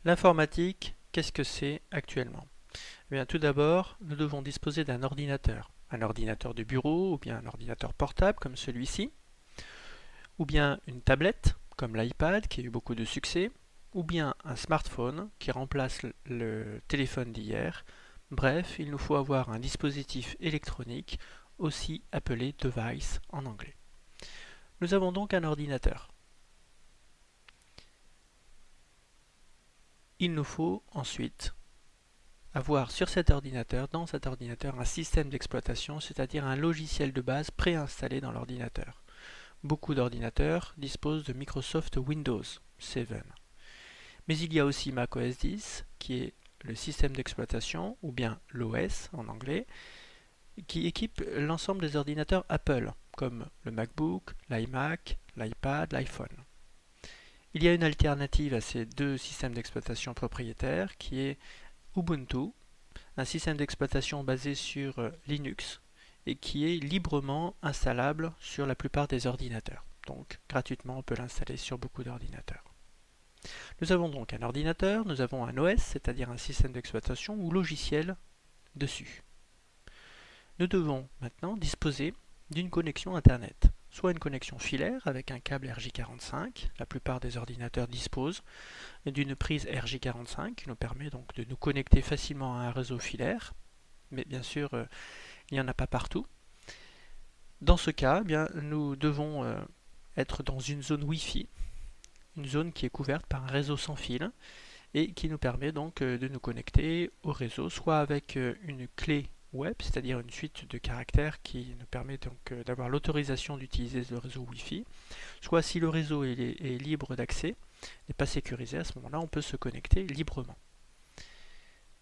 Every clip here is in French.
L'informatique, qu'est-ce que c'est actuellement? Eh bien, tout d'abord, nous devons disposer d'un ordinateur. Un ordinateur de bureau ou bien un ordinateur portable comme celui-ci, ou bien une tablette comme l'iPad qui a eu beaucoup de succès, ou bien un smartphone qui remplace le téléphone d'hier. Bref, il nous faut avoir un dispositif électronique, aussi appelé device en anglais. Nous avons donc un ordinateur. Il nous faut ensuite avoir sur cet ordinateur, dans cet ordinateur, un système d'exploitation, c'est-à-dire un logiciel de base préinstallé dans l'ordinateur. Beaucoup d'ordinateurs disposent de Microsoft Windows 7. Mais il y a aussi Mac OS X, qui est le système d'exploitation, ou bien l'OS en anglais, qui équipe l'ensemble des ordinateurs Apple, comme le MacBook, l'iMac, l'iPad, l'iPhone. Il y a une alternative à ces deux systèmes d'exploitation propriétaires, qui est Ubuntu, un système d'exploitation basé sur Linux et qui est librement installable sur la plupart des ordinateurs. Donc gratuitement, on peut l'installer sur beaucoup d'ordinateurs. Nous avons donc un ordinateur, nous avons un OS, c'est-à-dire un système d'exploitation ou logiciel dessus. Nous devons maintenant disposer d'une connexion Internet, soit une connexion filaire avec un câble RJ45, la plupart des ordinateurs disposent d'une prise RJ45 qui nous permet donc de nous connecter facilement à un réseau filaire, mais bien sûr il n'y en a pas partout. Dans ce cas, eh bien, nous devons être dans une zone Wi-Fi, une zone qui est couverte par un réseau sans fil et qui nous permet donc de nous connecter au réseau, soit avec une clé web, c'est-à-dire une suite de caractères qui nous permet donc d'avoir l'autorisation d'utiliser le réseau Wi-Fi, soit si le réseau est libre d'accès, n'est pas sécurisé, à ce moment-là on peut se connecter librement.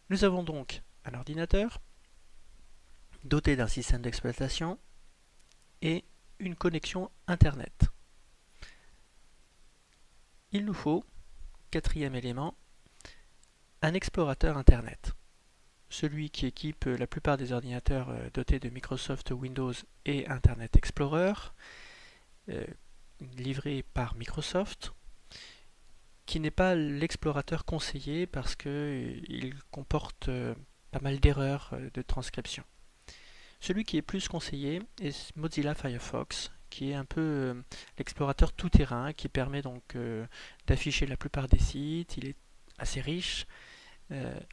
Nous avons donc un ordinateur doté d'un système d'exploitation et une connexion Internet. Il nous faut, quatrième élément, un explorateur Internet. Celui qui équipe la plupart des ordinateurs dotés de Microsoft Windows et Internet Explorer, livré par Microsoft, qui n'est pas l'explorateur conseillé parce qu'il comporte pas mal d'erreurs de transcription. Celui qui est plus conseillé est Mozilla Firefox, qui est un peu l'explorateur tout-terrain, qui permet donc d'afficher la plupart des sites. Il est assez riche,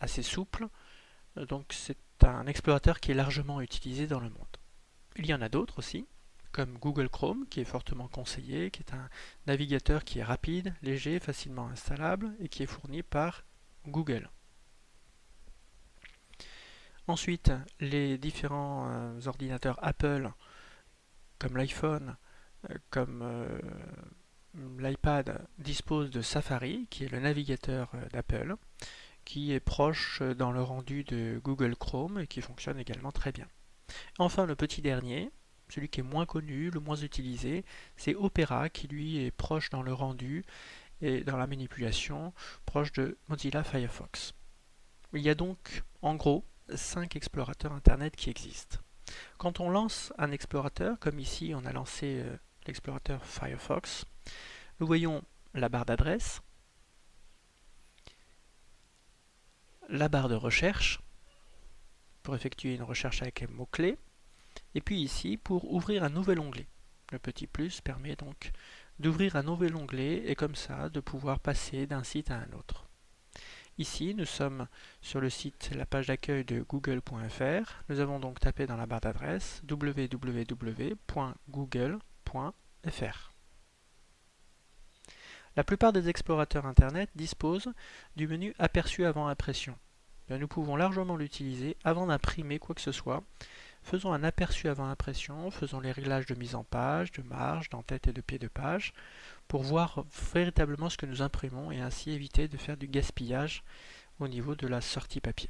assez souple, donc c'est un explorateur qui est largement utilisé dans le monde. Il y en a d'autres aussi, comme Google Chrome, qui est fortement conseillé, qui est un navigateur qui est rapide, léger, facilement installable et qui est fourni par Google. Ensuite, les différents ordinateurs Apple, comme l'iPhone, comme l'iPad, disposent de Safari, qui est le navigateur d'Apple, qui est proche dans le rendu de Google Chrome et qui fonctionne également très bien. Enfin, le petit dernier, celui qui est moins connu, le moins utilisé, c'est Opera, qui lui est proche dans le rendu et dans la manipulation, proche de Mozilla Firefox. Il y a donc, en gros, 5 explorateurs Internet qui existent. Quand on lance un explorateur, comme ici on a lancé l'explorateur Firefox, nous voyons la barre d'adresse, la barre de recherche, pour effectuer une recherche avec les mots-clés, et puis ici pour ouvrir un nouvel onglet. Le petit plus permet donc d'ouvrir un nouvel onglet et comme ça de pouvoir passer d'un site à un autre. Ici, nous sommes sur le site, la page d'accueil de google.fr. Nous avons donc tapé dans la barre d'adresse www.google.fr. La plupart des explorateurs Internet disposent du menu aperçu avant impression. Nous pouvons largement l'utiliser avant d'imprimer quoi que ce soit. Faisons un aperçu avant impression, faisons les réglages de mise en page, de marge, d'en-tête et de pied de page pour voir véritablement ce que nous imprimons et ainsi éviter de faire du gaspillage au niveau de la sortie papier.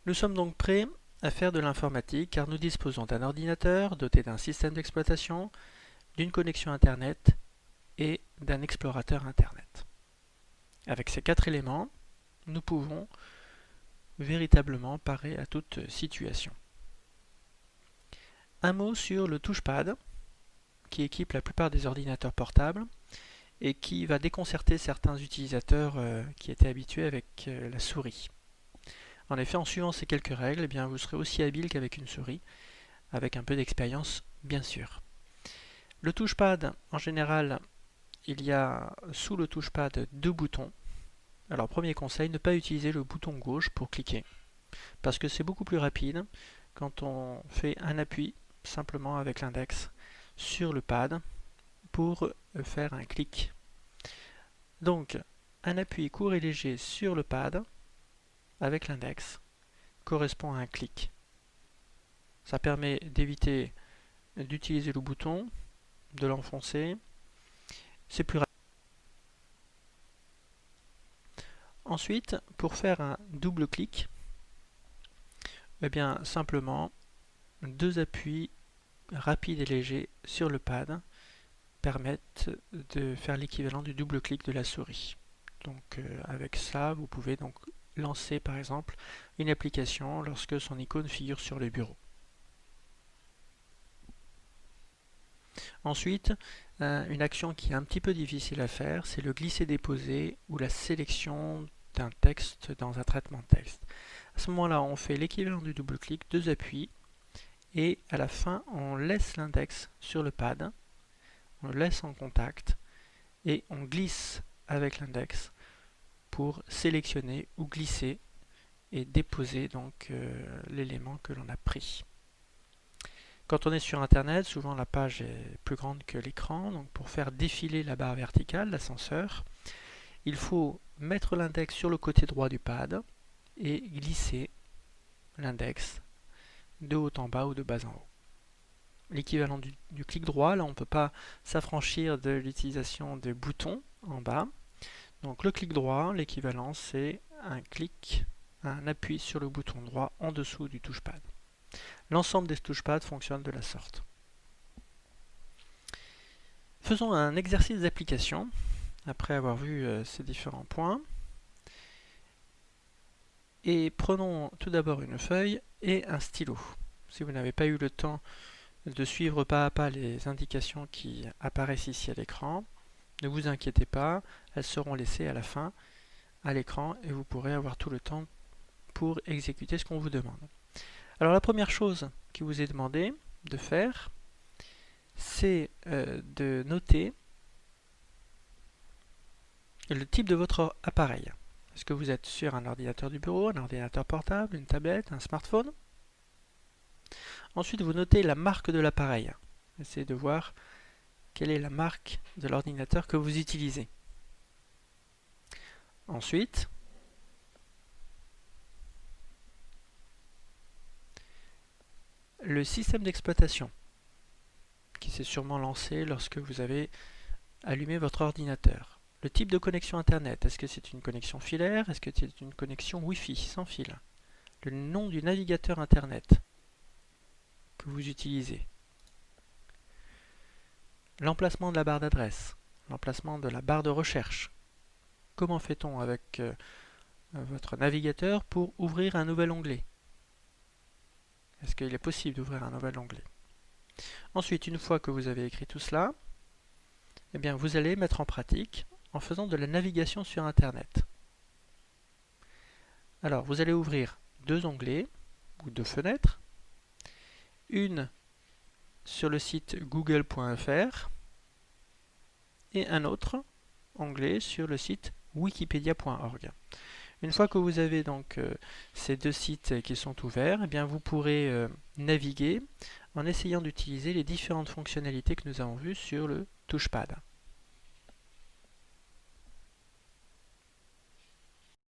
Nous sommes donc prêts à faire de l'informatique car nous disposons d'un ordinateur doté d'un système d'exploitation, d'une connexion Internet et d'un explorateur Internet. Avec ces 4 éléments, nous pouvons véritablement parer à toute situation. Un mot sur le touchpad qui équipe la plupart des ordinateurs portables et qui va déconcerter certains utilisateurs qui étaient habitués avec la souris. En effet, en suivant ces quelques règles, eh bien, vous serez aussi habile qu'avec une souris, avec un peu d'expérience bien sûr. Le touchpad, en général, il y a sous le touchpad 2 boutons. Alors premier conseil, ne pas utiliser le bouton gauche pour cliquer, parce que c'est beaucoup plus rapide quand on fait un appui simplement avec l'index sur le pad pour faire un clic. Donc un appui court et léger sur le pad avec l'index correspond à un clic. Ça permet d'éviter d'utiliser le bouton, de l'enfoncer. C'est plus rapide. Ensuite, pour faire un double clic, eh bien simplement 2 appuis rapides et légers sur le pad permettent de faire l'équivalent du double clic de la souris. Donc avec ça, vous pouvez donc lancer par exemple une application lorsque son icône figure sur le bureau. Ensuite, une action qui est un petit peu difficile à faire, c'est le glisser-déposer ou la sélection d'un texte dans un traitement de texte. À ce moment-là, on fait l'équivalent du double-clic, 2 appuis, et à la fin, on laisse l'index sur le pad, on le laisse en contact, et on glisse avec l'index pour sélectionner ou glisser et déposer donc l'élément que l'on a pris. Quand on est sur Internet, souvent la page est plus grande que l'écran, donc pour faire défiler la barre verticale, l'ascenseur, il faut mettre l'index sur le côté droit du pad et glisser l'index de haut en bas ou de bas en haut. L'équivalent du clic droit, là on ne peut pas s'affranchir de l'utilisation de boutons en bas. Donc le clic droit, l'équivalent c'est un appui sur le bouton droit en dessous du touchpad. L'ensemble des touchpads fonctionne de la sorte. Faisons un exercice d'application, après avoir vu ces différents points. Et prenons tout d'abord une feuille et un stylo. Si vous n'avez pas eu le temps de suivre pas à pas les indications qui apparaissent ici à l'écran, ne vous inquiétez pas, elles seront laissées à la fin à l'écran et vous pourrez avoir tout le temps pour exécuter ce qu'on vous demande. Alors la première chose qui vous est demandé de faire, c'est de noter le type de votre appareil. Est-ce que vous êtes sur un ordinateur du bureau, un ordinateur portable, une tablette, un smartphone? Ensuite, vous notez la marque de l'appareil. Essayez de voir quelle est la marque de l'ordinateur que vous utilisez. Ensuite, le système d'exploitation qui s'est sûrement lancé lorsque vous avez allumé votre ordinateur. Le type de connexion Internet, est-ce que c'est une connexion filaire? Est-ce que c'est une connexion Wi-Fi sans fil? Le nom du navigateur Internet que vous utilisez. L'emplacement de la barre d'adresse, l'emplacement de la barre de recherche. Comment fait-on avec votre navigateur pour ouvrir un nouvel onglet? Est-ce qu'il est possible d'ouvrir un nouvel onglet? Ensuite, une fois que vous avez écrit tout cela, eh bien, vous allez mettre en pratique en faisant de la navigation sur Internet. Alors, vous allez ouvrir 2 onglets ou 2 fenêtres, une sur le site google.fr et un autre onglet sur le site wikipedia.org. Une fois que vous avez donc ces 2 sites qui sont ouverts, eh bien vous pourrez naviguer en essayant d'utiliser les différentes fonctionnalités que nous avons vues sur le touchpad.